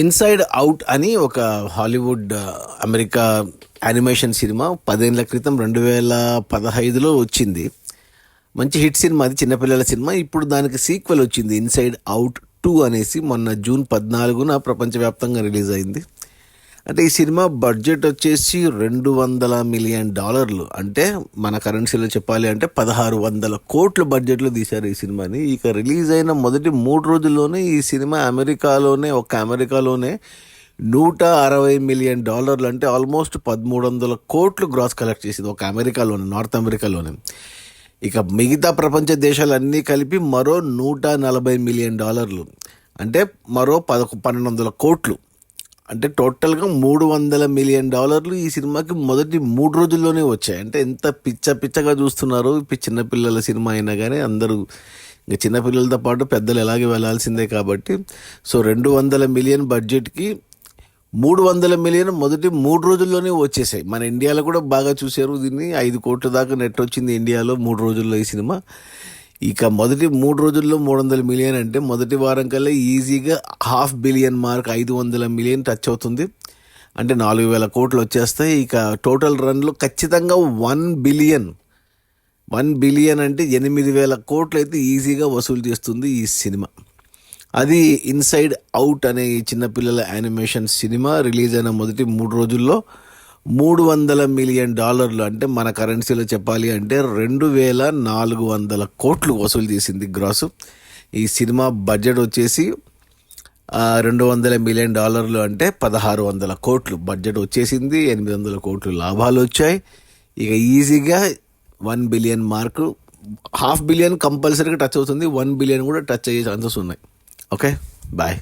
Inside out అని ఒక Hollywood America animation cinema 10 ఏళ్ల క్రితం 2015లో వచ్చింది. మంచి హిట్ సినిమా, అది చిన్నపిల్లల సినిమా. ఇప్పుడు దానికి సీక్వెల్ వచ్చింది, ఇన్సైడ్ అవుట్ 2 అనేసి. మొన్న జూన్ 14న ప్రపంచవ్యాప్తంగా రిలీజ్ అయింది. అంటే ఈ సినిమా బడ్జెట్ వచ్చేసి $200 మిలియన్, అంటే మన కరెన్సీలో చెప్పాలి అంటే 1600 కోట్ల బడ్జెట్లో తీశారు ఈ సినిమాని. ఇక రిలీజ్ అయిన మొదటి 3 రోజుల్లోనే ఈ సినిమా అమెరికాలోనే $160 మిలియన్, అంటే ఆల్మోస్ట్ 1300 కోట్లు గ్రాస్ కలెక్ట్ చేసింది ఒక అమెరికాలోనే, నార్త్ అమెరికాలోనే. ఇక మిగతా ప్రపంచ దేశాలన్నీ కలిపి మరో $140 మిలియన్, అంటే మరో 1200 కోట్లు. అంటే టోటల్గా $300 మిలియన్ ఈ సినిమాకి మొదటి 3 రోజుల్లోనే వచ్చాయి. అంటే ఎంత పిచ్చగా చూస్తున్నారు. చిన్నపిల్లల సినిమా అయినా కానీ అందరూ, ఇంకా చిన్నపిల్లలతో పాటు పెద్దలు ఎలాగే వెళ్ళాల్సిందే కాబట్టి. సో 200 మిలియన్ బడ్జెట్కి 300 మిలియన్ మొదటి 3 రోజుల్లోనే వచ్చేసాయి. మన ఇండియాలో కూడా బాగా చూశారు దీన్ని. 5 కోట్ల దాకా నెట్ వచ్చింది ఇండియాలో 3 రోజుల్లో ఈ సినిమా. ఇక మొదటి 3 రోజుల్లో 300 మిలియన్ అంటే మొదటి వారం కల్లా ఈజీగా $500 మిలియన్ మార్క్, 500 మిలియన్ టచ్ అవుతుంది. అంటే 4000 కోట్లు వచ్చేస్తాయి. ఇక టోటల్ రన్లో ఖచ్చితంగా 1 బిలియన్ అంటే 8000 కోట్లు అయితే ఈజీగా వసూలు చేస్తుంది ఈ సినిమా. అది ఇన్సైడ్ అవుట్ అనే చిన్నపిల్లల యానిమేషన్ సినిమా రిలీజ్ అయిన మొదటి 3 రోజుల్లో $300 మిలియన్, అంటే మన కరెన్సీలో చెప్పాలి అంటే 2400 కోట్లు వసూలు చేసింది గ్రాసు. ఈ సినిమా బడ్జెట్ వచ్చేసి $200 మిలియన్, అంటే 1600 కోట్లు బడ్జెట్ వచ్చేసింది. 800 కోట్లు లాభాలు వచ్చాయి. ఇక ఈజీగా 1 బిలియన్ మార్కు, $500 మిలియన్ కంపల్సరీగా టచ్ అవుతుంది. 1 బిలియన్ కూడా టచ్ అయ్యే ఛాన్సెస్ ఉన్నాయి. Okay, bye.